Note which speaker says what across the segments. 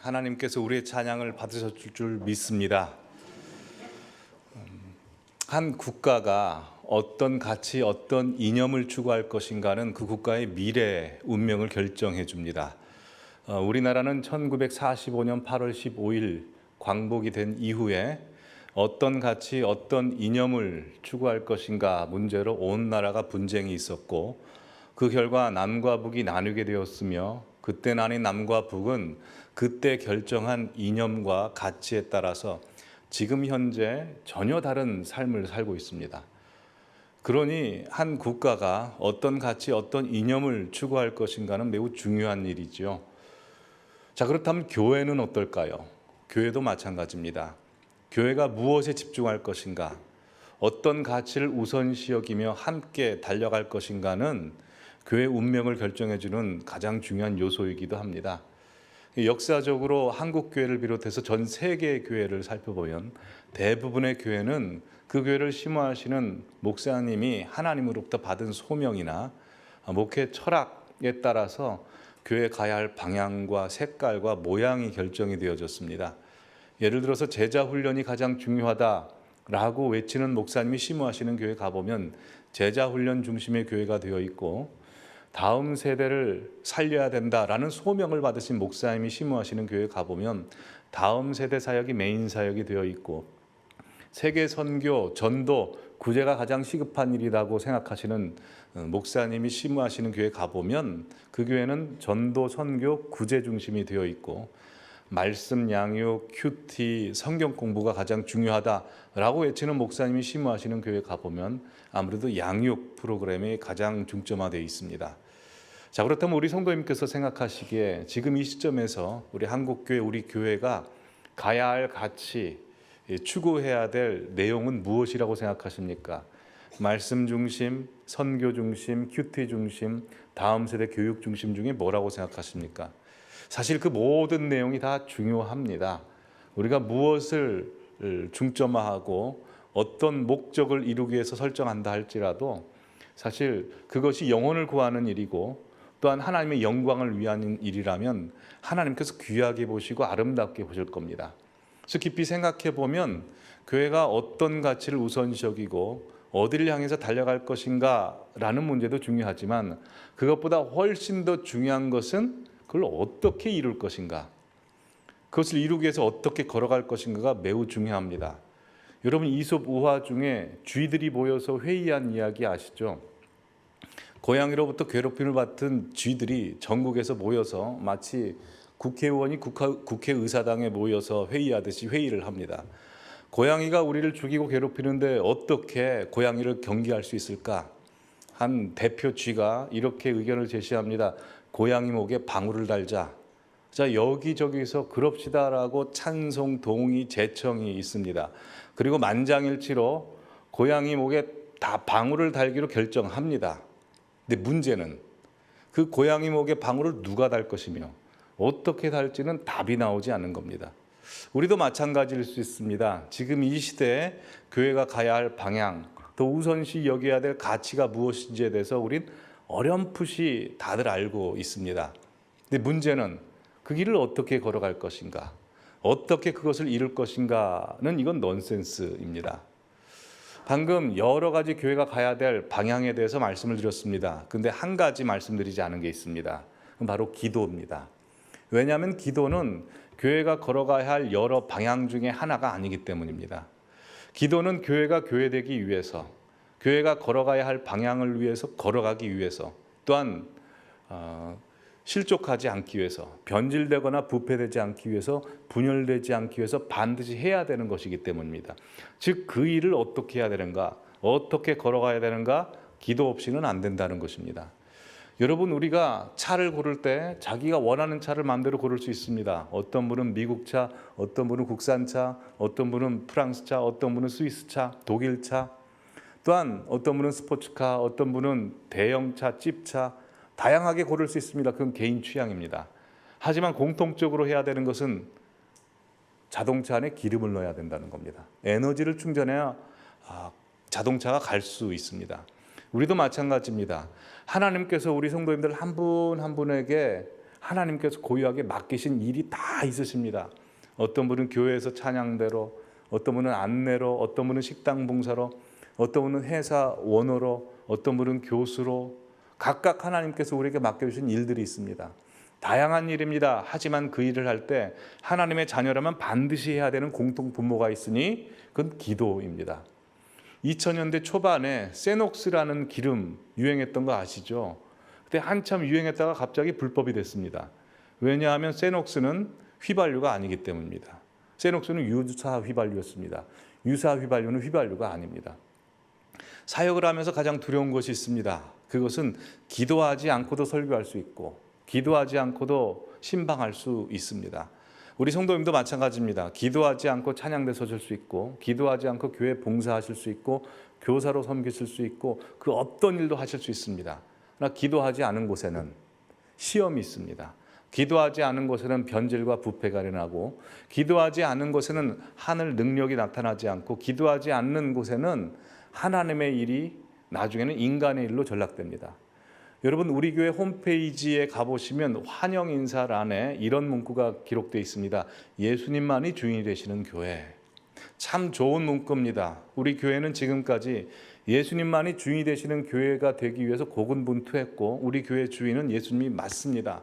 Speaker 1: 하나님께서 우리의 찬양을 받으셨을 줄 믿습니다. 한 국가가 어떤 가치, 어떤 이념을 추구할 것인가는 그 국가의 미래 운명을 결정해 줍니다. 우리나라는 1945년 8월 15일 광복이 된 이후에 어떤 가치, 어떤 이념을 추구할 것인가 문제로 온 나라가 분쟁이 있었고, 그 결과 남과 북이 나뉘게 되었으며, 그때 나뉜 남과 북은 그때 결정한 이념과 가치에 따라서 지금 현재 전혀 다른 삶을 살고 있습니다. 그러니 한 국가가 어떤 가치, 어떤 이념을 추구할 것인가는 매우 중요한 일이죠. 자, 그렇다면 교회는 어떨까요? 교회도 마찬가지입니다. 교회가 무엇에 집중할 것인가, 어떤 가치를 우선시 여기며 함께 달려갈 것인가는 교회의 운명을 결정해주는 가장 중요한 요소이기도 합니다. 역사적으로 한국 교회를 비롯해서 전 세계의 교회를 살펴보면 대부분의 교회는 그 교회를 심호하시는 목사님이 하나님으로부터 받은 소명이나 목회 철학에 따라서 교회에 가야 할 방향과 색깔과 모양이 결정이 되어졌습니다. 예를 들어서 제자 훈련이 가장 중요하다라고 외치는 목사님이 심호하시는 교회 가보면 제자 훈련 중심의 교회가 되어 있고, 다음 세대를 살려야 된다라는 소명을 받으신 목사님이 심호하시는 교회 가보면 다음 세대 사역이 메인 사역이 되어 있고, 세계 선교, 전도, 구제가 가장 시급한 일이라고 생각하시는 목사님이 심호하시는 교회 가보면 그 교회는 전도, 선교, 구제 중심이 되어 있고, 말씀 양육, 큐티, 성경 공부가 가장 중요하다라고 외치는 목사님이 심호하시는 교회 가보면 아무래도 양육 프로그램이 가장 중점화되어 있습니다. 자, 그렇다면 우리 성도님께서 생각하시기에 지금 이 시점에서 우리 한국교회, 우리 교회가 가야 할 가치, 추구해야 될 내용은 무엇이라고 생각하십니까? 말씀 중심, 선교 중심, 큐티 중심, 다음 세대 교육 중심 중에 뭐라고 생각하십니까? 사실 그 모든 내용이 다 중요합니다. 우리가 무엇을 중점화하고 어떤 목적을 이루기 위해서 설정한다 할지라도 사실 그것이 영혼을 구하는 일이고 또한 하나님의 영광을 위한 일이라면 하나님께서 귀하게 보시고 아름답게 보실 겁니다. 그래서 깊이 생각해 보면 교회가 어떤 가치를 우선시 여기고 어디를 향해서 달려갈 것인가 라는 문제도 중요하지만, 그것보다 훨씬 더 중요한 것은 그걸 어떻게 이룰 것인가, 그것을 이루기 위해서 어떻게 걸어갈 것인가가 매우 중요합니다. 여러분, 이솝 우화 중에 쥐들이 모여서 회의한 이야기 아시죠? 고양이로부터 괴롭힘을 받은 쥐들이 전국에서 모여서 마치 국회의원이 국회의사당에 모여서 회의하듯이 회의를 합니다. 고양이가 우리를 죽이고 괴롭히는데 어떻게 고양이를 경계할 수 있을까? 한 대표 쥐가 이렇게 의견을 제시합니다. 고양이 목에 방울을 달자. 자, 여기저기서 그럽시다라고 찬송, 동의, 제청이 있습니다. 그리고 만장일치로 고양이 목에 다 방울을 달기로 결정합니다. 근데 문제는 그 고양이 목에 방울을 누가 달 것이며 어떻게 달지는 답이 나오지 않는 겁니다. 우리도 마찬가지일 수 있습니다. 지금 이 시대에 교회가 가야 할 방향, 더 우선시 여겨야 될 가치가 무엇인지에 대해서 우린 어렴풋이 다들 알고 있습니다. 근데 문제는 그 길을 어떻게 걸어갈 것인가, 어떻게 그것을 이룰 것인가는 이건 넌센스입니다. 방금 여러 가지 교회가 가야 될 방향에 대해서 말씀을 드렸습니다. 근데 한 가지 말씀드리지 않은 게 있습니다. 바로 기도입니다. 왜냐하면 기도는 교회가 걸어가야 할 여러 방향 중에 하나가 아니기 때문입니다. 기도는 교회가 교회되기 위해서, 교회가 걸어가야 할 방향을 위해서 걸어가기 위해서, 또한 실족하지 않기 위해서, 변질되거나 부패되지 않기 위해서, 분열되지 않기 위해서 반드시 해야 되는 것이기 때문입니다. 즉 그 일을 어떻게 해야 되는가, 어떻게 걸어가야 되는가, 기도 없이는 안 된다는 것입니다. 여러분, 우리가 차를 고를 때 자기가 원하는 차를 마음대로 고를 수 있습니다. 어떤 분은 미국 차, 어떤 분은 국산 차, 어떤 분은 프랑스 차, 어떤 분은 스위스 차, 독일 차, 또한 어떤 분은 스포츠카, 어떤 분은 대형차, 찝차, 다양하게 고를 수 있습니다. 그건 개인 취향입니다. 하지만 공통적으로 해야 되는 것은 자동차 안에 기름을 넣어야 된다는 겁니다. 에너지를 충전해야 자동차가 갈 수 있습니다. 우리도 마찬가지입니다. 하나님께서 우리 성도님들 한 분 한 분에게 하나님께서 고유하게 맡기신 일이 다 있으십니다. 어떤 분은 교회에서 찬양대로, 어떤 분은 안내로, 어떤 분은 식당 봉사로, 어떤 분은 회사 원어로, 어떤 분은 교수로, 각각 하나님께서 우리에게 맡겨주신 일들이 있습니다. 다양한 일입니다. 하지만 그 일을 할 때 하나님의 자녀라면 반드시 해야 되는 공통 분모가 있으니 그건 기도입니다. 2000년대 초반에 세녹스라는 기름 유행했던 거 아시죠? 그때 한참 유행했다가 갑자기 불법이 됐습니다. 왜냐하면 세녹스는 휘발유가 아니기 때문입니다. 세녹스는 유사 휘발유였습니다. 유사 휘발유는 휘발유가 아닙니다. 사역을 하면서 가장 두려운 것이 있습니다. 그것은 기도하지 않고도 설교할 수 있고 기도하지 않고도 신방할 수 있습니다. 우리 성도님도 마찬가지입니다. 기도하지 않고 찬양대 서실 수 있고 기도하지 않고 교회 봉사하실 수 있고 교사로 섬기실 수 있고 그 어떤 일도 하실 수 있습니다. 그러나 기도하지 않은 곳에는 시험이 있습니다. 기도하지 않은 곳에는 변질과 부패가 일어나고 기도하지 않은 곳에는 하늘 능력이 나타나지 않고 기도하지 않는 곳에는 하나님의 일이 나중에는 인간의 일로 전락됩니다. 여러분 우리 교회 홈페이지에 가보시면 환영 인사란에 이런 문구가 기록되어 있습니다. 예수님만이 주인이 되시는 교회. 참 좋은 문구입니다. 우리 교회는 지금까지 예수님만이 주인이 되시는 교회가 되기 위해서 고군분투했고 우리 교회 주인은 예수님이 맞습니다.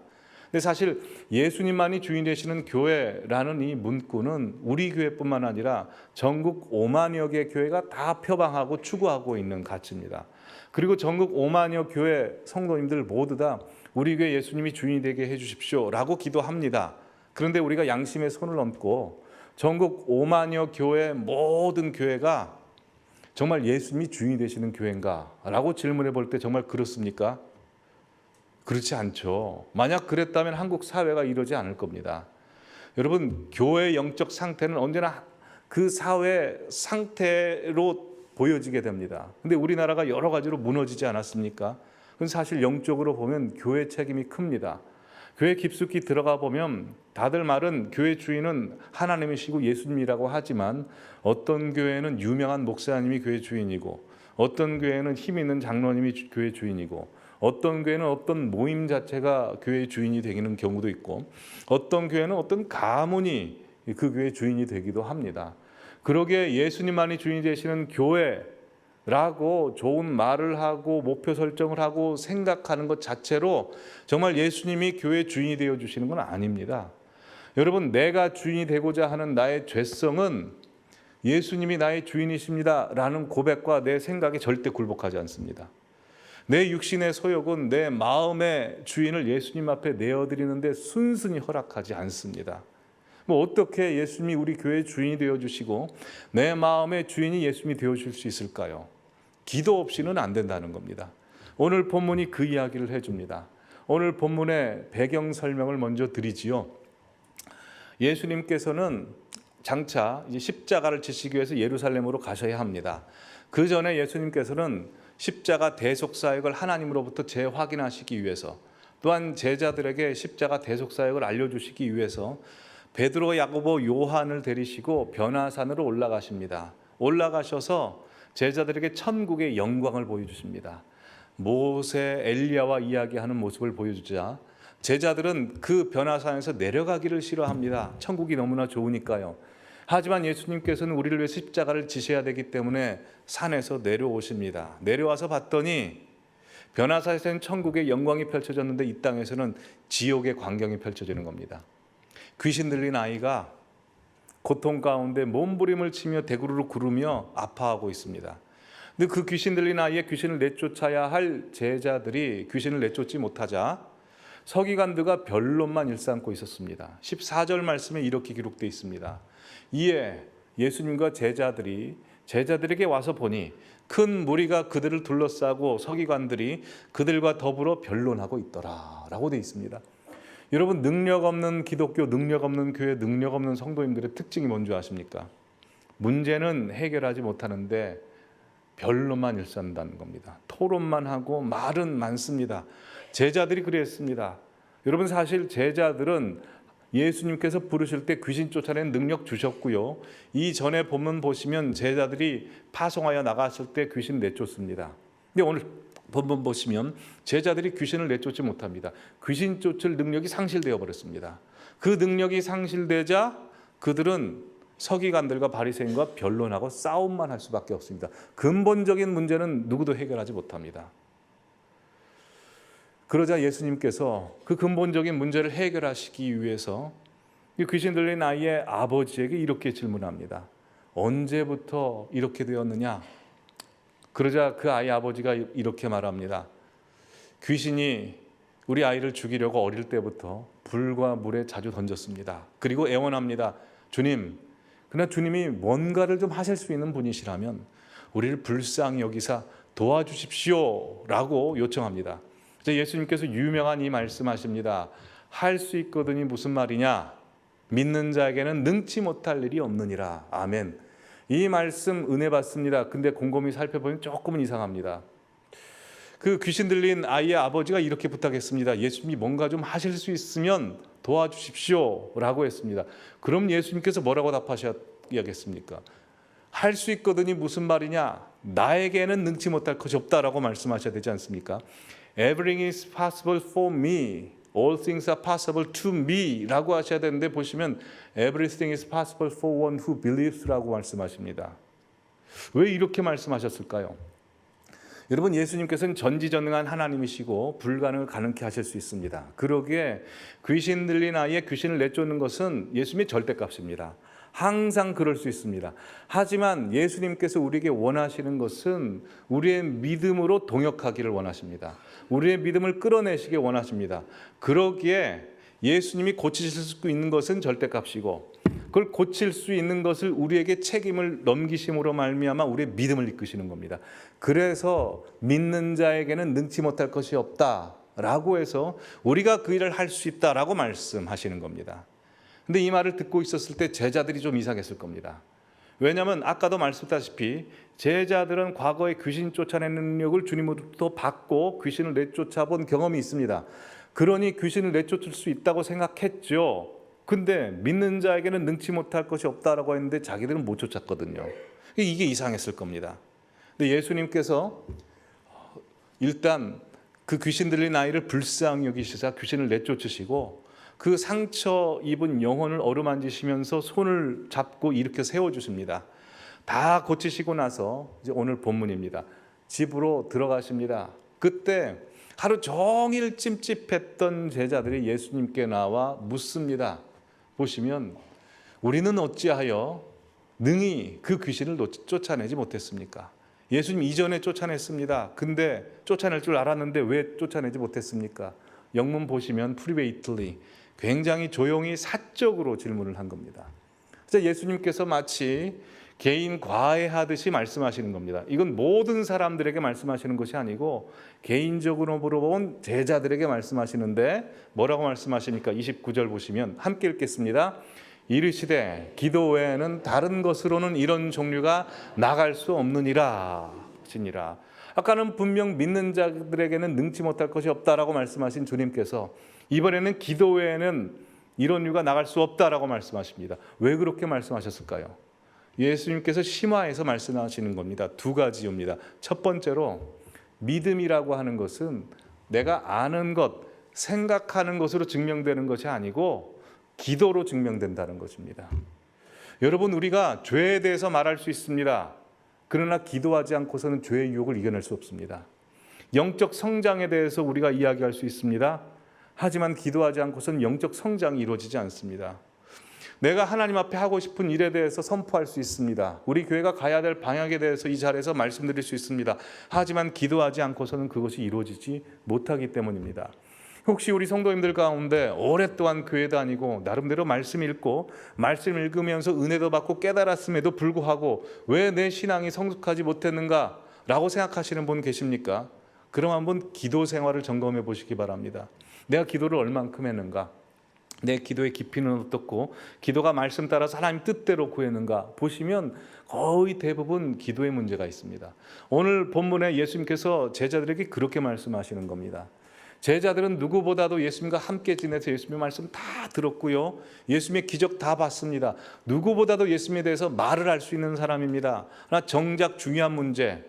Speaker 1: 근데 사실 예수님만이 주인 되시는 교회라는 이 문구는 우리 교회뿐만 아니라 전국 5만여 개 교회가 다 표방하고 추구하고 있는 가치입니다. 그리고 전국 5만여 교회 성도님들 모두 다 우리 교회 예수님이 주인이 되게 해주십시오 라고 기도합니다. 그런데 우리가 양심의 손을 얹고 전국 5만여 교회 모든 교회가 정말 예수님이 주인이 되시는 교회인가 라고 질문해 볼 때 정말 그렇습니까? 그렇지 않죠. 만약 그랬다면 한국 사회가 이러지 않을 겁니다. 여러분 교회의 영적 상태는 언제나 그 사회 상태로 보여지게 됩니다. 근데 우리나라가 여러 가지로 무너지지 않았습니까? 그건 사실 영적으로 보면 교회 책임이 큽니다. 교회 깊숙이 들어가 보면 다들 말은 교회 주인은 하나님이시고 예수님이라고 하지만 어떤 교회는 유명한 목사님이 교회 주인이고 어떤 교회는 힘 있는 장로님이 교회 주인이고 어떤 교회는 어떤 모임 자체가 교회의 주인이 되는 경우도 있고 어떤 교회는 어떤 가문이 그 교회의 주인이 되기도 합니다. 그러기에 예수님만이 주인이 되시는 교회라고 좋은 말을 하고 목표 설정을 하고 생각하는 것 자체로 정말 예수님이 교회의 주인이 되어주시는 건 아닙니다. 여러분 내가 주인이 되고자 하는 나의 죄성은 예수님이 나의 주인이십니다 라는 고백과 내 생각에 절대 굴복하지 않습니다. 내 육신의 소욕은 내 마음의 주인을 예수님 앞에 내어드리는데 순순히 허락하지 않습니다. 어떻게 예수님이 우리 교회의 주인이 되어주시고 내 마음의 주인이 예수님이 되어줄 수 있을까요? 기도 없이는 안 된다는 겁니다. 오늘 본문이 그 이야기를 해줍니다. 오늘 본문의 배경 설명을 먼저 드리지요. 예수님께서는 장차 이제 십자가를 지시기 위해서 예루살렘으로 가셔야 합니다. 그 전에 예수님께서는 십자가 대속 사역을 하나님으로부터 재확인하시기 위해서 또한 제자들에게 십자가 대속 사역을 알려주시기 위해서 베드로, 야고보, 요한을 데리시고 변화산으로 올라가십니다. 올라가셔서 제자들에게 천국의 영광을 보여주십니다. 모세, 엘리야와 이야기하는 모습을 보여주자 제자들은 그 변화산에서 내려가기를 싫어합니다. 천국이 너무나 좋으니까요. 하지만 예수님께서는 우리를 위해 십자가를 지셔야 되기 때문에 산에서 내려오십니다. 내려와서 봤더니 변화산에서는 천국의 영광이 펼쳐졌는데 이 땅에서는 지옥의 광경이 펼쳐지는 겁니다. 귀신 들린 아이가 고통 가운데 몸부림을 치며 대구르르 구르며 아파하고 있습니다. 근데 그 귀신 들린 아이의 귀신을 내쫓아야 할 제자들이 귀신을 내쫓지 못하자 서기관들과 변론만 일삼고 있었습니다. 14절 말씀에 이렇게 기록되어 있습니다. 이에 예수님과 제자들에게 와서 보니 큰 무리가 그들을 둘러싸고 서기관들이 그들과 더불어 변론하고 있더라 라고 되어 있습니다. 여러분 능력 없는 기독교, 능력 없는 교회, 능력 없는 성도님들의 특징이 뭔지 아십니까? 문제는 해결하지 못하는데 변론만 일삼는다는 겁니다. 토론만 하고 말은 많습니다. 제자들이 그랬습니다. 여러분 사실 제자들은 예수님께서 부르실 때 귀신 쫓아내는 능력 주셨고요. 이전에 본문 보시면 제자들이 파송하여 나갔을 때 귀신 내쫓습니다. 근데 오늘 본문 보시면 제자들이 귀신을 내쫓지 못합니다. 귀신 쫓을 능력이 상실되어 버렸습니다. 그 능력이 상실되자 그들은 서기관들과 바리새인과 변론하고 싸움만 할 수밖에 없습니다. 근본적인 문제는 누구도 해결하지 못합니다. 그러자 예수님께서 그 근본적인 문제를 해결하시기 위해서 이 귀신 들린 아이의 아버지에게 이렇게 질문합니다. 언제부터 이렇게 되었느냐? 그러자 그 아이 아버지가 이렇게 말합니다. 귀신이 우리 아이를 죽이려고 어릴 때부터 불과 물에 자주 던졌습니다. 그리고 애원합니다. 주님, 그러나 주님이 뭔가를 좀 하실 수 있는 분이시라면 우리를 불쌍히 여기사 도와주십시오 라고 요청합니다. 예수님께서 유명한 이 말씀하십니다. 할 수 있거든이 무슨 말이냐? 믿는 자에게는 능치 못할 일이 없느니라. 아멘. 이 말씀 은혜 받습니다. 근데 곰곰이 살펴보면 조금은 이상합니다. 그 귀신 들린 아이의 아버지가 이렇게 부탁했습니다. 예수님이 뭔가 좀 하실 수 있으면 도와주십시오 라고 했습니다. 그럼 예수님께서 뭐라고 답하셔야겠습니까? 할 수 있거든이 무슨 말이냐? 나에게는 능치 못할 것이 없다라고 말씀하셔야 되지 않습니까? Everything is possible for me. All things are possible to me 라고 하셔야 되는데 보시면 Everything is possible for one who believes 라고 말씀하십니다. 왜 이렇게 말씀하셨을까요? 여러분, 예수님께서는 전지전능한 하나님이시고 불가능을 가능케 하실 수 있습니다. 그러기에 귀신 들린 아이의 귀신을 내쫓는 것은 예수님의 절대값입니다. 항상 그럴 수 있습니다. 하지만 예수님께서 우리에게 원하시는 것은 우리의 믿음으로 동역하기를 원하십니다. 우리의 믿음을 끌어내시길 원하십니다. 그러기에 예수님이 고치실 수 있는 것은 절대값이고 그걸 고칠 수 있는 것을 우리에게 책임을 넘기심으로 말미암아 우리의 믿음을 이끄시는 겁니다. 그래서 믿는 자에게는 능치 못할 것이 없다라고 해서 우리가 그 일을 할 수 있다라고 말씀하시는 겁니다. 근데 이 말을 듣고 있었을 때 제자들이 좀 이상했을 겁니다. 왜냐하면 아까도 말씀드렸다시피 제자들은 과거에 귀신 쫓아내는 능력을 주님으로부터 받고 귀신을 내쫓아본 경험이 있습니다. 그러니 귀신을 내쫓을 수 있다고 생각했죠. 근데 믿는 자에게는 능치 못할 것이 없다라고 했는데 자기들은 못 쫓았거든요. 이게 이상했을 겁니다. 근데 예수님께서 일단 그 귀신 들린 아이를 불쌍히 여기시사 귀신을 내쫓으시고 그 상처 입은 영혼을 어루만지시면서 손을 잡고 일으켜 세워주십니다. 다 고치시고 나서 이제 오늘 본문입니다. 집으로 들어가십니다. 그때 하루 종일 찜찜했던 제자들이 예수님께 나와 묻습니다. 보시면 우리는 어찌하여 능히 그 귀신을 쫓아내지 못했습니까? 예수님 이전에 쫓아냈습니다. 근데 쫓아낼 줄 알았는데 왜 쫓아내지 못했습니까? 영문 보시면 프리베이틀리 굉장히 조용히 사적으로 질문을 한 겁니다. 그래서 예수님께서 마치 개인 과외하듯이 말씀하시는 겁니다. 이건 모든 사람들에게 말씀하시는 것이 아니고 개인적으로 물어본 제자들에게 말씀하시는데 뭐라고 말씀하시니까 29절 보시면 함께 읽겠습니다. 이르시되 기도 외에는 다른 것으로는 이런 종류가 나갈 수 없느니라 하시니라. 아까는 분명 믿는 자들에게는 능치 못할 것이 없다라고 말씀하신 주님께서 이번에는 기도 외에는 이런 이유가 나갈 수 없다라고 말씀하십니다. 왜 그렇게 말씀하셨을까요? 예수님께서 심화해서 말씀하시는 겁니다. 두 가지입니다. 첫 번째로 믿음이라고 하는 것은 내가 아는 것, 생각하는 것으로 증명되는 것이 아니고 기도로 증명된다는 것입니다. 여러분, 우리가 죄에 대해서 말할 수 있습니다. 그러나 기도하지 않고서는 죄의 유혹을 이겨낼 수 없습니다. 영적 성장에 대해서 우리가 이야기할 수 있습니다. 하지만 기도하지 않고서는 영적 성장이 이루어지지 않습니다. 내가 하나님 앞에 하고 싶은 일에 대해서 선포할 수 있습니다. 우리 교회가 가야 될 방향에 대해서 이 자리에서 말씀드릴 수 있습니다. 하지만 기도하지 않고서는 그것이 이루어지지 못하기 때문입니다. 혹시 우리 성도님들 가운데 오랫동안 교회 다니고 나름대로 말씀 읽고 말씀 읽으면서 은혜도 받고 깨달았음에도 불구하고 왜 내 신앙이 성숙하지 못했는가 라고 생각하시는 분 계십니까? 그럼 한번 기도 생활을 점검해 보시기 바랍니다. 내가 기도를 얼만큼 했는가? 내 기도의 깊이는 어떻고 기도가 말씀 따라서 하나님 뜻대로 구했는가 보시면 거의 대부분 기도에 문제가 있습니다. 오늘 본문에 예수님께서 제자들에게 그렇게 말씀하시는 겁니다. 제자들은 누구보다도 예수님과 함께 지내서 예수님의 말씀 다 들었고요. 예수님의 기적 다 봤습니다. 누구보다도 예수님에 대해서 말을 할 수 있는 사람입니다. 그러나 정작 중요한 문제,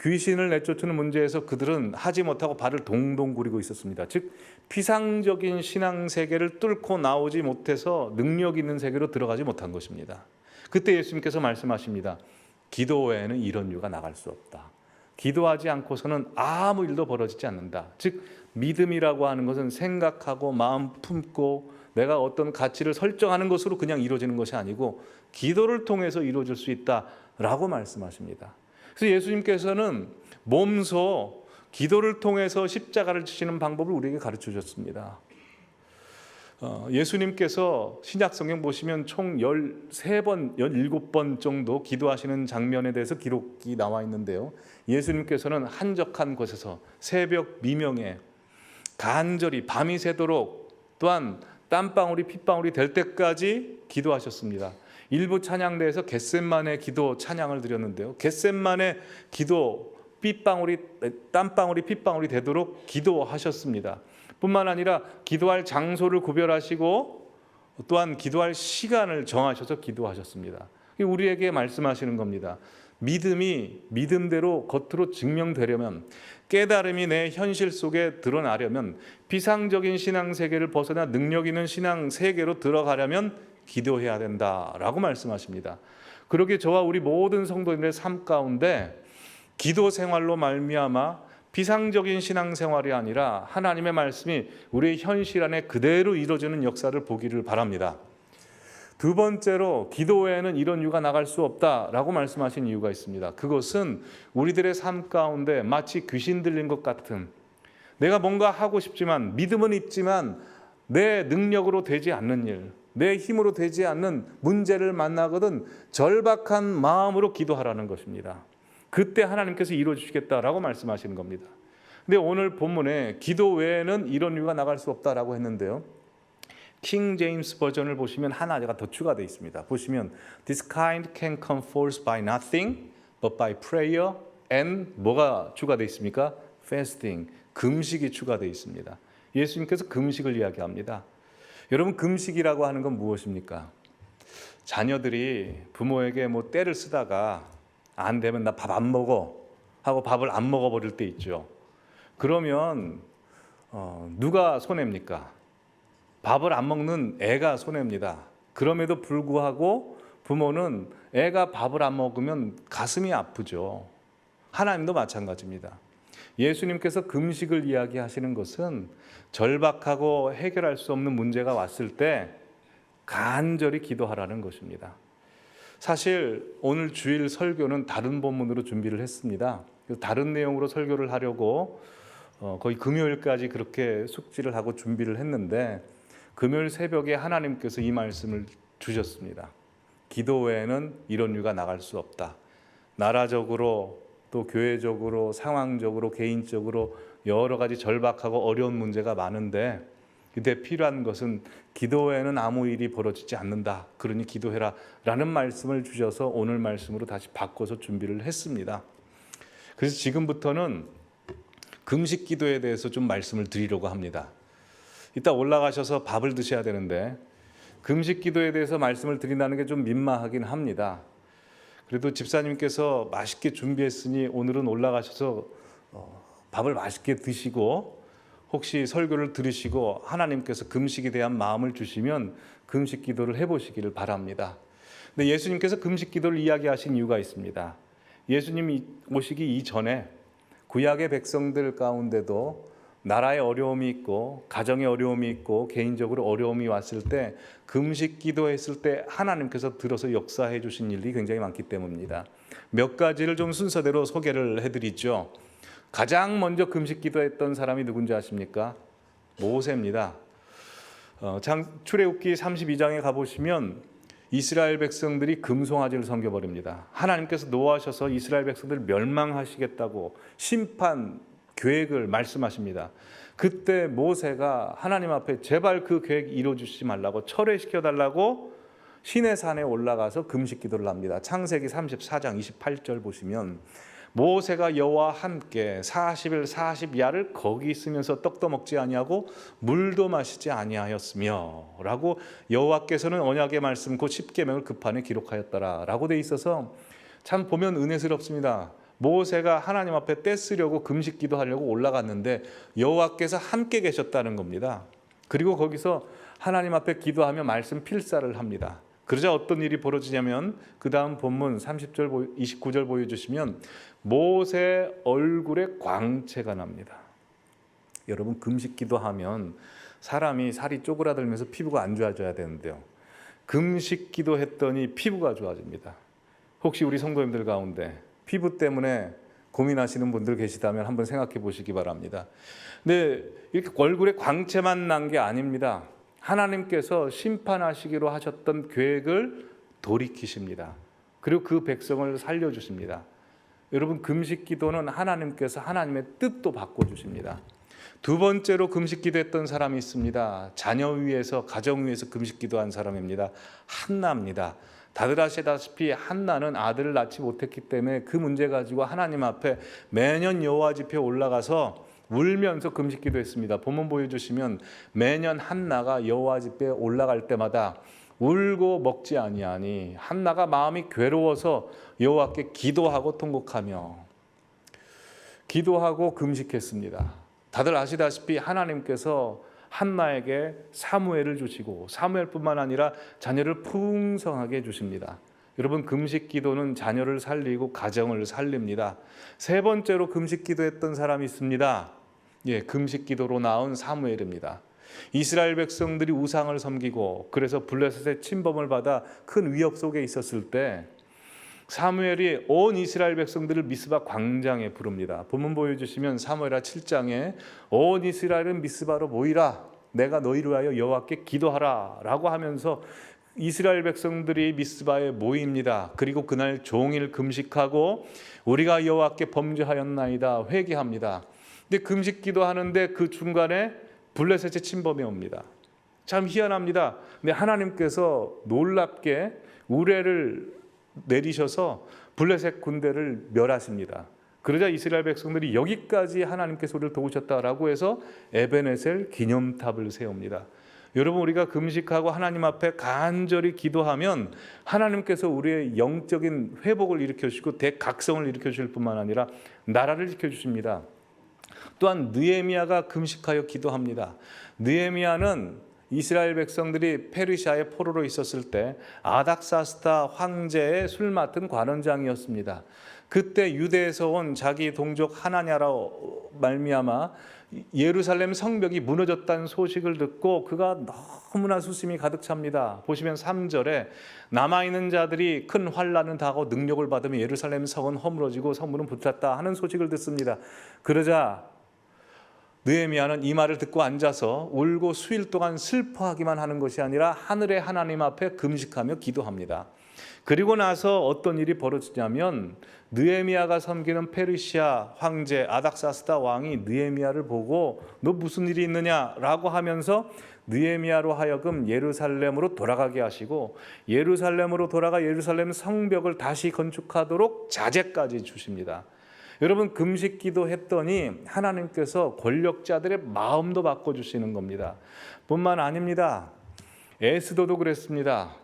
Speaker 1: 귀신을 내쫓는 문제에서 그들은 하지 못하고 발을 동동 구리고 있었습니다. 즉 피상적인 신앙 세계를 뚫고 나오지 못해서 능력 있는 세계로 들어가지 못한 것입니다. 그때 예수님께서 말씀하십니다. 기도 외에는 이런 이유가 나갈 수 없다. 기도하지 않고서는 아무 일도 벌어지지 않는다. 즉 믿음이라고 하는 것은 생각하고 마음 품고 내가 어떤 가치를 설정하는 것으로 그냥 이루어지는 것이 아니고 기도를 통해서 이루어질 수 있다라고 말씀하십니다. 그래서 예수님께서는 몸소 기도를 통해서 십자가를 지시는 방법을 우리에게 가르쳐 주셨습니다. 예수님께서 신약성경 보시면 총 13번, 17번 정도 기도하시는 장면에 대해서 기록이 나와 있는데요. 예수님께서는 한적한 곳에서 새벽 미명에 간절히 밤이 새도록 또한 땀방울이 핏방울이 될 때까지 기도하셨습니다. 일부 찬양대에서 겟셋만의 기도 찬양을 드렸는데요. 겟셋만의 기도 땀방울이 핏방울이 되도록 기도하셨습니다. 뿐만 아니라 기도할 장소를 구별하시고 또한 기도할 시간을 정하셔서 기도하셨습니다. 우리에게 말씀하시는 겁니다. 믿음이 믿음대로 겉으로 증명되려면, 깨달음이 내 현실 속에 드러나려면, 비상적인 신앙 세계를 벗어나 능력 있는 신앙 세계로 들어가려면 기도해야 된다라고 말씀하십니다. 그러기에 저와 우리 모든 성도님들의 삶 가운데 기도 생활로 말미암아 비상적인 신앙생활이 아니라 하나님의 말씀이 우리의 현실 안에 그대로 이루어지는 역사를 보기를 바랍니다. 두 번째로 기도 외에는 이런 이유가 나갈 수 없다라고 말씀하신 이유가 있습니다. 그것은 우리들의 삶 가운데 마치 귀신 들린 것 같은, 내가 뭔가 하고 싶지만 믿음은 있지만 내 능력으로 되지 않는 일, 내 힘으로 되지 않는 문제를 만나거든 절박한 마음으로 기도하라는 것입니다. 그때 하나님께서 이루어 주시겠다라고 말씀하시는 겁니다. 근데 오늘 본문에 기도 외에는 이런 이유가 나갈 수 없다라고 했는데요. 킹 제임스 버전을 보시면 하나가 더 추가되어 있습니다. 보시면 This kind can come forth by nothing but by prayer and 뭐가 추가되어 있습니까? Fasting, 금식이 추가되어 있습니다. 예수님께서 금식을 이야기합니다. 여러분, 금식이라고 하는 건 무엇입니까? 자녀들이 부모에게 뭐 떼를 쓰다가 안 되면 나 밥 안 먹어 하고 밥을 안 먹어버릴 때 있죠. 그러면 누가 손해입니까? 밥을 안 먹는 애가 손해입니다. 그럼에도 불구하고 부모는 애가 밥을 안 먹으면 가슴이 아프죠. 하나님도 마찬가지입니다. 예수님께서 금식을 이야기하시는 것은 절박하고 해결할 수 없는 문제가 왔을 때 간절히 기도하라는 것입니다. 사실 오늘 주일 설교는 다른 본문으로 준비를 했습니다. 다른 내용으로 설교를 하려고 거의 금요일까지 그렇게 숙지를 하고 준비를 했는데 금요일 새벽에 하나님께서 이 말씀을 주셨습니다. 기도 외에는 이런 이유가 나갈 수 없다. 나라적으로 또 교회적으로 상황적으로 개인적으로 여러 가지 절박하고 어려운 문제가 많은데 그때 필요한 것은 기도 외에는 아무 일이 벌어지지 않는다. 그러니 기도해라 라는 말씀을 주셔서 오늘 말씀으로 다시 바꿔서 준비를 했습니다. 그래서 지금부터는 금식 기도에 대해서 좀 말씀을 드리려고 합니다. 이따 올라가셔서 밥을 드셔야 되는데 금식 기도에 대해서 말씀을 드린다는 게 좀 민망하긴 합니다. 그래도 집사님께서 맛있게 준비했으니 오늘은 올라가셔서 밥을 맛있게 드시고 혹시 설교를 들으시고 하나님께서 금식에 대한 마음을 주시면 금식 기도를 해보시기를 바랍니다. 근데 예수님께서 금식 기도를 이야기하신 이유가 있습니다. 예수님이 오시기 이전에 구약의 백성들 가운데도 나라의 어려움이 있고 가정의 어려움이 있고 개인적으로 어려움이 왔을 때 금식 기도했을 때 하나님께서 들어서 역사해 주신 일이 굉장히 많기 때문입니다. 몇 가지를 좀 순서대로 소개를 해드리죠. 가장 먼저 금식 기도했던 사람이 누군지 아십니까? 모세입니다. 출애굽기 32장에 가보시면 이스라엘 백성들이 금송아지를 섬겨버립니다. 하나님께서 노하셔서 이스라엘 백성들을 멸망하시겠다고 심판 계획을 말씀하십니다. 그때 모세가 하나님 앞에 제발 그 계획 이루어주시지 말라고 철회시켜달라고 시내산에 올라가서 금식 기도를 합니다. 창세기 34장 28절 보시면 모세가 여호와와 함께 40일 40야를 거기 있으면서 떡도 먹지 아니하고 물도 마시지 아니하였으며 라고 여호와께서는 언약의 말씀 곧 십계명을 그 판에 기록하였더라 라고 돼 있어서 참 보면 은혜스럽습니다. 모세가 하나님 앞에 떼쓰려고 금식 기도하려고 올라갔는데 여호와께서 함께 계셨다는 겁니다. 그리고 거기서 하나님 앞에 기도하며 말씀 필사를 합니다. 그러자 어떤 일이 벌어지냐면 그 다음 본문 30절 29절 보여주시면 모세 얼굴에 광채가 납니다. 여러분, 금식 기도하면 사람이 살이 쪼그라들면서 피부가 안 좋아져야 되는데요, 금식 기도했더니 피부가 좋아집니다. 혹시 우리 성도님들 가운데 피부 때문에 고민하시는 분들 계시다면 한번 생각해 보시기 바랍니다. 근데 이렇게 얼굴에 광채만 난 게 아닙니다. 하나님께서 심판하시기로 하셨던 계획을 돌이키십니다. 그리고 그 백성을 살려주십니다. 여러분, 금식 기도는 하나님께서 하나님의 뜻도 바꿔주십니다. 두 번째로 금식 기도했던 사람이 있습니다. 자녀 위해서, 가정 위해서 금식 기도한 사람입니다. 한나입니다. 다들 아시다시피 한나는 아들을 낳지 못했기 때문에 그 문제 가지고 하나님 앞에 매년 여호와 집에 올라가서 울면서 금식 기도했습니다. 본문 보여주시면 매년 한나가 여호와 집에 올라갈 때마다 울고 먹지 아니하니 한나가 마음이 괴로워서 여호와께 기도하고 통곡하며 기도하고 금식했습니다. 다들 아시다시피 하나님께서 한나에게 사무엘을 주시고 사무엘뿐만 아니라 자녀를 풍성하게 주십니다. 여러분, 금식 기도는 자녀를 살리고 가정을 살립니다. 세 번째로 금식 기도했던 사람이 있습니다. 금식 기도로 나온 사무엘입니다. 이스라엘 백성들이 우상을 섬기고 그래서 블레셋의 침범을 받아 큰 위협 속에 있었을 때 사무엘이 온 이스라엘 백성들을 미스바 광장에 부릅니다. 본문 보여주시면 사무엘하 7장에 온 이스라엘은 미스바로 모이라, 내가 너희를 위하여 여호와께 기도하라 라고 하면서 이스라엘 백성들이 미스바에 모입니다. 그리고 그날 종일 금식하고 우리가 여호와께 범죄하였나이다 회개합니다. 근데 금식 기도하는데 그 중간에 블레셋의 침범이 옵니다. 참 희한합니다. 근데 하나님께서 놀랍게 우레를 내리셔서 블레셋 군대를 멸하십니다. 그러자 이스라엘 백성들이 여기까지 하나님께서 우리를 도우셨다라고 해서 에베네셀 기념탑을 세웁니다. 여러분, 우리가 금식하고 하나님 앞에 간절히 기도하면 하나님께서 우리의 영적인 회복을 일으켜주시고 대각성을 일으켜주실 뿐만 아니라 나라를 지켜주십니다. 또한 느헤미야가 금식하여 기도합니다. 느헤미야는 이스라엘 백성들이 페르시아의 포로로 있었을 때 아닥사스다 황제의 술 맡은 관원장이었습니다. 그때 유대에서 온 자기 동족 하나냐로 말미암아 예루살렘 성벽이 무너졌다는 소식을 듣고 그가 너무나 수심이 가득 찹니다. 보시면 3절에 남아있는 자들이 큰 환난을 당하고 능력을 받으며 예루살렘 성은 허물어지고 성문은 붙었다 하는 소식을 듣습니다. 그러자 느헤미야는 이 말을 듣고 앉아서 울고 수일 동안 슬퍼하기만 하는 것이 아니라 하늘의 하나님 앞에 금식하며 기도합니다. 그리고 나서 어떤 일이 벌어지냐면 느헤미야가 섬기는 페르시아 황제 아닥사스다 왕이 느헤미야를 보고 너 무슨 일이 있느냐라고 하면서 느헤미야로 하여금 예루살렘으로 돌아가게 하시고 예루살렘으로 돌아가 예루살렘 성벽을 다시 건축하도록 자재까지 주십니다. 여러분, 금식 기도했더니 하나님께서 권력자들의 마음도 바꿔주시는 겁니다. 뿐만 아닙니다. 에스더도 그랬습니다.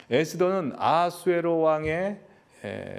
Speaker 1: 에스더는 아수에로 왕의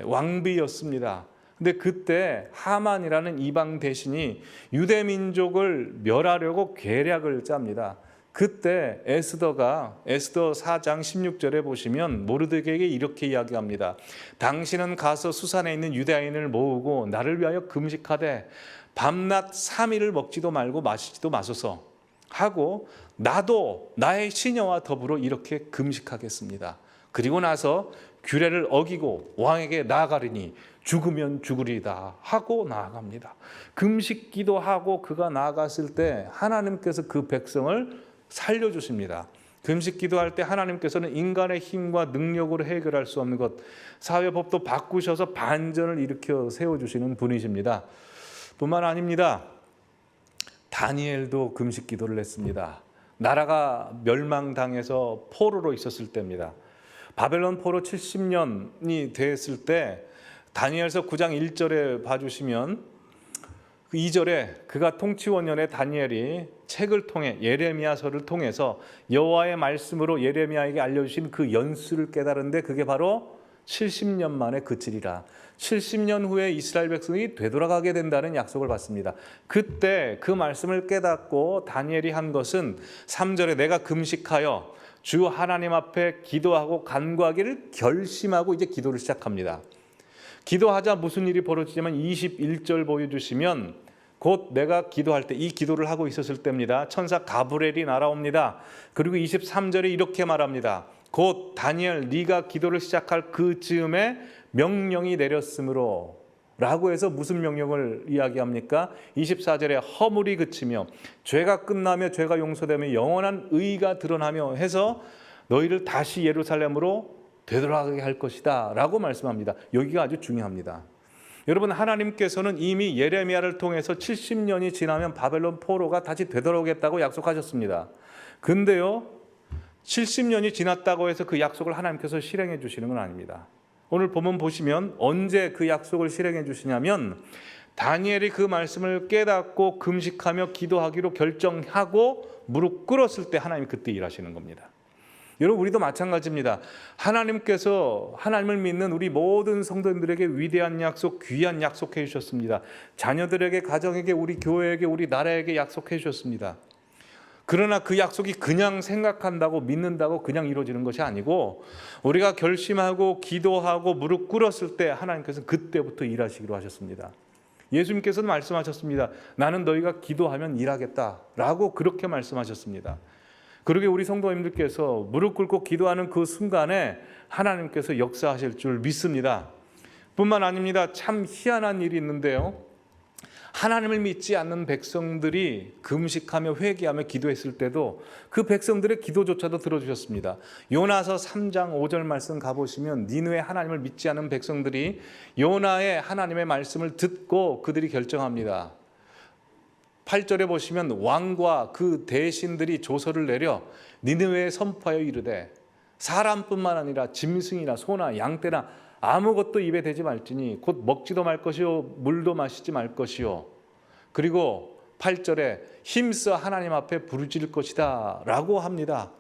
Speaker 1: 왕비였습니다. 근데 그때 하만이라는 이방 대신이 유대 민족을 멸하려고 계략을 짭니다. 그때 에스더가 에스더 4장 16절에 보시면 모르드게에게 이렇게 이야기합니다. 당신은 가서 수산에 있는 유대인을 모으고 나를 위하여 금식하되 밤낮 3일을 먹지도 말고 마시지도 마소서 하고 나도 나의 시녀와 더불어 이렇게 금식하겠습니다. 그리고 나서 규례를 어기고 왕에게 나아가리니 죽으면 죽으리다 하고 나아갑니다. 금식 기도하고 그가 나아갔을 때 하나님께서 그 백성을 살려주십니다. 금식 기도할 때 하나님께서는 인간의 힘과 능력으로 해결할 수 없는 것, 사회법도 바꾸셔서 반전을 일으켜 세워주시는 분이십니다. 뿐만 아닙니다. 다니엘도 금식 기도를 했습니다. 나라가 멸망당해서 포로로 있었을 때입니다. 바벨론 포로 70년이 됐을 때 다니엘서 9장 1절에 봐주시면 2절에 그가 통치원년에 다니엘이 책을 통해 예레미야서를 통해서 여호와의 말씀으로 예레미야에게 알려주신 그 연수를 깨달은데 그게 바로 70년 만에 그치리라. 70년 후에 이스라엘 백성이 되돌아가게 된다는 약속을 받습니다. 그때 그 말씀을 깨닫고 다니엘이 한 것은 3절에 내가 금식하여 주 하나님 앞에 기도하고 간구하기를 결심하고 이제 기도를 시작합니다. 기도하자 무슨 일이 벌어지냐면 21절 보여주시면 곧 내가 기도할 때, 이 기도를 하고 있었을 때입니다. 천사 가브리엘이 날아옵니다. 그리고 23절에 이렇게 말합니다. 곧 다니엘 네가 기도를 시작할 그 즈음에 명령이 내렸으므로 라고 해서 무슨 명령을 이야기합니까? 24절에 허물이 그치며 죄가 끝나며 죄가 용서되며 영원한 의가 드러나며 해서 너희를 다시 예루살렘으로 되돌아가게 할 것이다 라고 말씀합니다. 여기가 아주 중요합니다. 여러분, 하나님께서는 이미 예레미야를 통해서 70년이 지나면 바벨론 포로가 다시 되돌아오겠다고 약속하셨습니다. 근데요, 70년이 지났다고 해서 그 약속을 하나님께서 실행해 주시는 건 아닙니다. 오늘 본문 보시면 언제 그 약속을 실행해 주시냐면 다니엘이 그 말씀을 깨닫고 금식하며 기도하기로 결정하고 무릎 꿇었을 때 하나님이 그때 일하시는 겁니다. 여러분, 우리도 마찬가지입니다. 하나님께서 하나님을 믿는 우리 모든 성도님들에게 위대한 약속, 귀한 약속해 주셨습니다. 자녀들에게, 가정에게, 우리 교회에게, 우리 나라에게 약속해 주셨습니다. 그러나 그 약속이 그냥 생각한다고 믿는다고 그냥 이루어지는 것이 아니고 우리가 결심하고 기도하고 무릎 꿇었을 때 하나님께서 그때부터 일하시기로 하셨습니다. 예수님께서는 말씀하셨습니다. 나는 너희가 기도하면 일하겠다라고 그렇게 말씀하셨습니다. 그러게 우리 성도님들께서 무릎 꿇고 기도하는 그 순간에 하나님께서 역사하실 줄 믿습니다. 뿐만 아닙니다. 참 희한한 일이 있는데요. 하나님을 믿지 않는 백성들이 금식하며 회개하며 기도했을 때도 그 백성들의 기도조차도 들어주셨습니다. 요나서 3장 5절 말씀 가보시면 니느웨 하나님을 믿지 않는 백성들이 요나의 하나님의 말씀을 듣고 그들이 결정합니다. 8절에 보시면 왕과 그 대신들이 조서를 내려 니느웨에 선포하여 이르되 사람뿐만 아니라 짐승이나 소나 양떼나 아무것도 입에 대지 말지니 곧 먹지도 말 것이요 물도 마시지 말 것이요. 그리고 8절에 힘써 하나님 앞에 부르짖을 것이다 라고 합니다.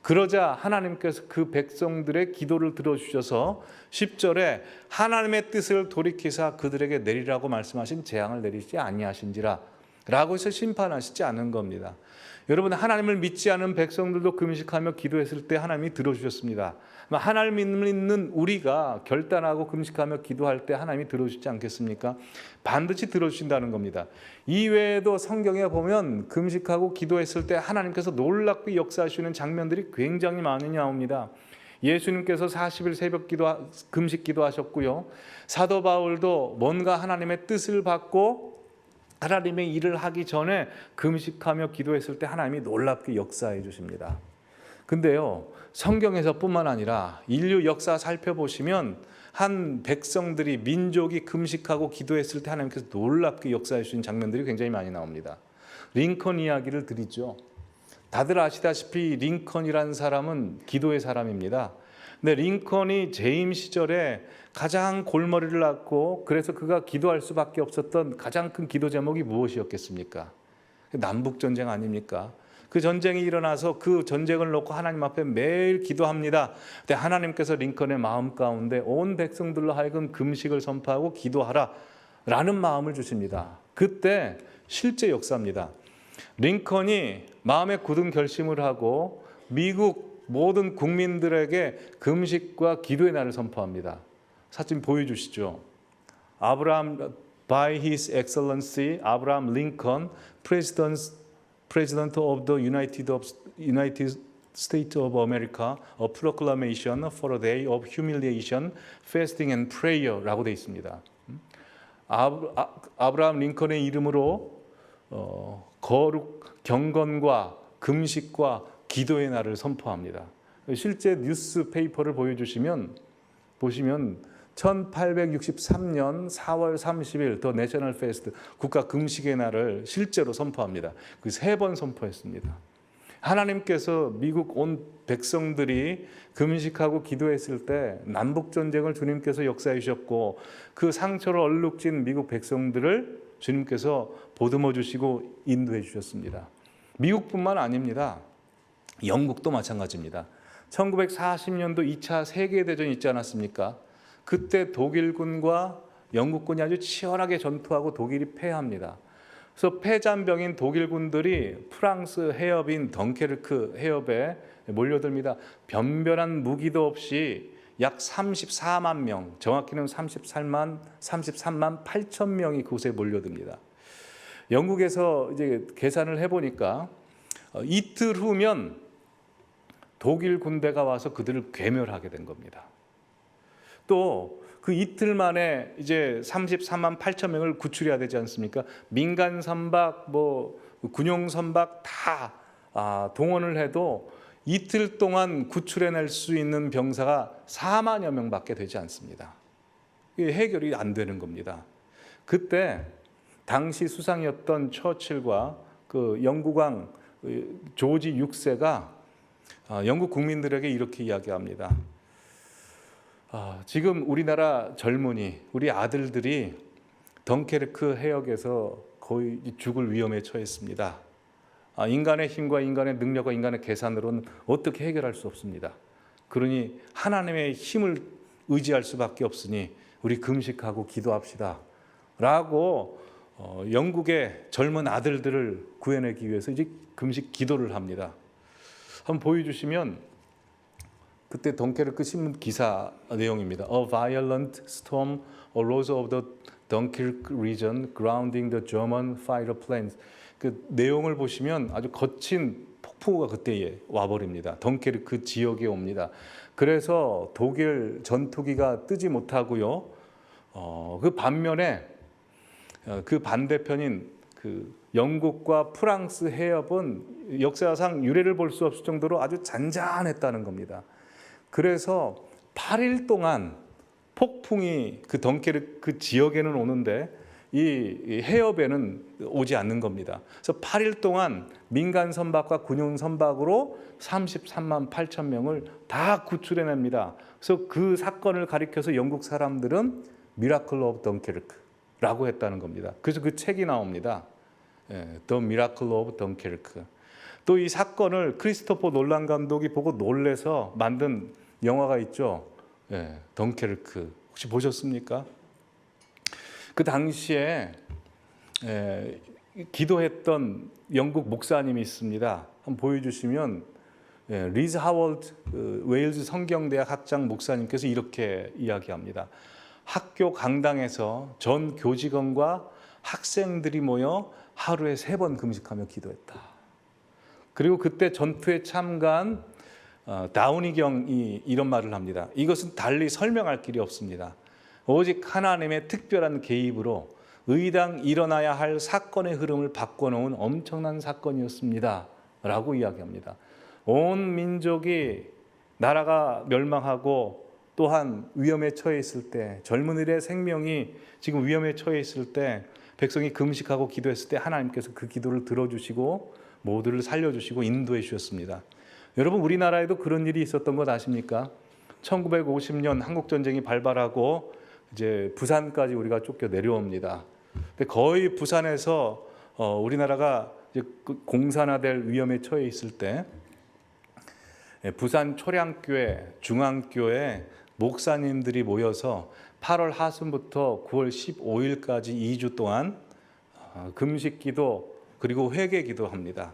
Speaker 1: 그러자 하나님께서 그 백성들의 기도를 들어주셔서 10절에 하나님의 뜻을 돌이키사 그들에게 내리라고 말씀하신 재앙을 내리지 아니하신지라 라고 해서 심판하시지 않은 겁니다. 여러분, 하나님을 믿지 않은 백성들도 금식하며 기도했을 때 하나님이 들어주셨습니다. 하나님을 믿는 우리가 결단하고 금식하며 기도할 때 하나님이 들어주시지 않겠습니까? 반드시 들어주신다는 겁니다. 이외에도 성경에 보면 금식하고 기도했을 때 하나님께서 놀랍게 역사하시는 장면들이 굉장히 많이 나옵니다. 예수님께서 40일 새벽 기도, 금식 기도하셨고요. 사도 바울도 뭔가 하나님의 뜻을 받고 하나님의 일을 하기 전에 금식하며 기도했을 때 하나님이 놀랍게 역사해 주십니다. 근데요, 성경에서 뿐만 아니라 인류 역사 살펴보시면 한 백성들이, 민족이 금식하고 기도했을 때 하나님께서 놀랍게 역사해 주신 장면들이 굉장히 많이 나옵니다. 링컨 이야기를 드리죠. 다들 아시다시피 링컨이라는 사람은 기도의 사람입니다. 근데 링컨이 재임 시절에 가장 골머리를 앓고 그래서 그가 기도할 수밖에 없었던 가장 큰 기도 제목이 무엇이었겠습니까? 남북전쟁 아닙니까? 그 전쟁이 일어나서 그 전쟁을 놓고 하나님 앞에 매일 기도합니다. 근데 하나님께서 링컨의 마음 가운데 온 백성들로 하여금 금식을 선포하고 기도하라 라는 마음을 주십니다. 그때 실제 역사입니다. 링컨이 마음에 굳은 결심을 하고 미국 모든 국민들에게 금식과 기도의 날을 선포합니다. 사진 보여주시죠. 아브라함, by His Excellency 아브라함 링컨, President of the United States of America, a proclamation for a day of humiliation, fasting and prayer라고 되어 있습니다. 아브라함 링컨의 이름으로 거룩 경건과 금식과 기도의 날을 선포합니다. 실제 뉴스페이퍼를 보시면 1863년 4월 30일 더 내셔널 페스트 국가 금식의 날을 실제로 선포합니다. 그 3번 선포했습니다. 하나님께서 미국 온 백성들이 금식하고 기도했을 때 남북 전쟁을 주님께서 역사해 주셨고 그 상처를 얼룩진 미국 백성들을 주님께서 보듬어 주시고 인도해 주셨습니다. 미국뿐만 아닙니다. 영국도 마찬가지입니다. 1940년도 2차 세계대전이 있지 않았습니까? 그때 독일군과 영국군이 아주 치열하게 전투하고 독일이 패합니다. 그래서 패잔병인 독일군들이 프랑스 해협인 덩케르크 해협에 몰려듭니다. 변변한 무기도 없이 약 34만 명, 정확히는 33만 8천 명이 그곳에 몰려듭니다. 영국에서 이제 계산을 해보니까 이틀 후면 독일 군대가 와서 그들을 괴멸하게 된 겁니다. 또 그 이틀 만에 이제 33만 8천 명을 구출해야 되지 않습니까? 민간 선박, 군용 선박 다 동원을 해도 이틀 동안 구출해낼 수 있는 병사가 4만여 명밖에 되지 않습니다. 이게 해결이 안 되는 겁니다. 그때 당시 수상이었던 처칠과 그 영국왕 조지 6세가 영국 국민들에게 이렇게 이야기합니다. 지금 우리나라 젊은이, 우리 아들들이 덩케르크 해역에서 거의 죽을 위험에 처했습니다. 인간의 힘과 인간의 능력과 인간의 계산으로는 어떻게 해결할 수 없습니다. 그러니 하나님의 힘을 의지할 수밖에 없으니 우리 금식하고 기도합시다 라고 영국의 젊은 아들들을 구해내기 위해서 이제 금식 기도를 합니다. 한번 보여주시면 그때 덩케르크 신문 기사 내용입니다. A violent storm arose over the Dunkirk region, grounding the German fighter planes. 그 내용을 보시면 아주 거친 폭풍우가 그때 와버립니다. 덩케르크 지역에 옵니다. 그래서 독일 전투기가 뜨지 못하고요. 그 반면에 그 반대편인 그 영국과 프랑스 해협은 역사상 유례를 볼 수 없을 정도로 아주 잔잔했다는 겁니다. 그래서 8일 동안 폭풍이 그 덩케르크 지역에는 오는데 이 해협에는 오지 않는 겁니다. 그래서 8일 동안 민간 선박과 군용 선박으로 33만 8천 명을 다 구출해냅니다. 그래서 그 사건을 가리켜서 영국 사람들은 미라클 오브 덩케르크라고 했다는 겁니다. 그래서 그 책이 나옵니다. The Miracle of Dunkirk. 또 이 사건을 크리스토퍼 놀란 감독이 보고 놀래서 만든 영화가 있죠. 덩케르크. 혹시 보셨습니까? 그 당시에 기도했던 영국 목사님이 있습니다. 한번 보여주시면 리즈 하월드 웨일즈 성경대학 학장 목사님께서 이렇게 이야기합니다. 학교 강당에서 전 교직원과 학생들이 모여 하루에 3번 금식하며 기도했다. 그리고 그때 전투에 참가한 다우니경이 이런 말을 합니다. 이것은 달리 설명할 길이 없습니다. 오직 하나님의 특별한 개입으로 의당 일어나야 할 사건의 흐름을 바꿔놓은 엄청난 사건이었습니다. 라고 이야기합니다. 온 민족이 나라가 멸망하고 또한 위험에 처해 있을 때, 젊은이들의 생명이 지금 위험에 처해 있을 때 백성이 금식하고 기도했을 때 하나님께서 그 기도를 들어주시고 모두를 살려주시고 인도해 주셨습니다. 여러분, 우리나라에도 그런 일이 있었던 것 아십니까? 1950년 한국전쟁이 발발하고 이제 부산까지 우리가 쫓겨 내려옵니다. 근데 거의 부산에서 우리나라가 이제 공산화될 위험에 처해 있을 때 부산 초량교회, 중앙교회 목사님들이 모여서 8월 하순부터 9월 15일까지 2주 동안 금식기도 그리고 회개기도 합니다.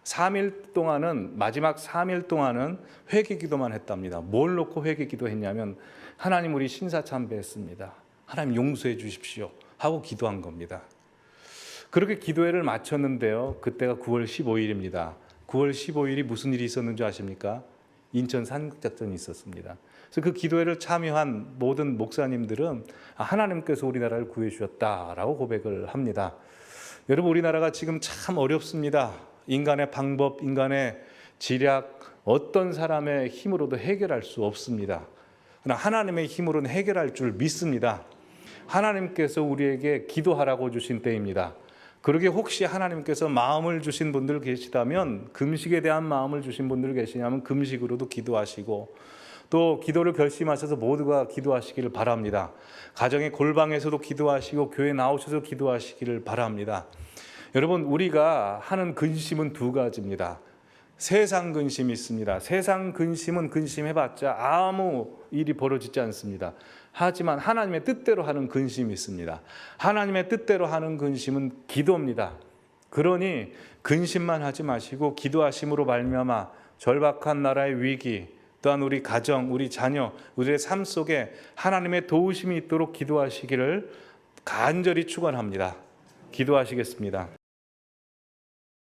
Speaker 1: 3일 동안은 마지막 3일 동안은 회개기도만 했답니다. 뭘 놓고 회개기도 했냐면 하나님 우리 신사참배했습니다. 하나님 용서해 주십시오 하고 기도한 겁니다. 그렇게 기도회를 마쳤는데요. 그때가 9월 15일입니다. 9월 15일이 무슨 일이 있었는지 아십니까? 인천 상륙작전이 있었습니다. 그래서 그 기도회를 참여한 모든 목사님들은 하나님께서 우리나라를 구해 주셨다라고 고백을 합니다. 여러분, 우리나라가 지금 참 어렵습니다. 인간의 방법, 인간의 지략, 어떤 사람의 힘으로도 해결할 수 없습니다. 그러나 하나님의 힘으로는 해결할 줄 믿습니다. 하나님께서 우리에게 기도하라고 주신 때입니다. 그러게 혹시 하나님께서 마음을 주신 분들 계시다면, 금식에 대한 마음을 주신 분들 계시냐면 금식으로도 기도하시고, 또 기도를 결심하셔서 모두가 기도하시기를 바랍니다. 가정의 골방에서도 기도하시고 교회 나오셔서 기도하시기를 바랍니다. 여러분, 우리가 하는 근심은 두 가지입니다. 세상 근심이 있습니다. 세상 근심은 근심해봤자 아무 일이 벌어지지 않습니다. 하지만 하나님의 뜻대로 하는 근심이 있습니다. 하나님의 뜻대로 하는 근심은 기도입니다. 그러니 근심만 하지 마시고 기도하심으로 말미암아 절박한 나라의 위기, 또한 우리 가정, 우리 자녀, 우리의 삶 속에 하나님의 도우심이 있도록 기도하시기를 간절히 축원합니다. 기도하시겠습니다.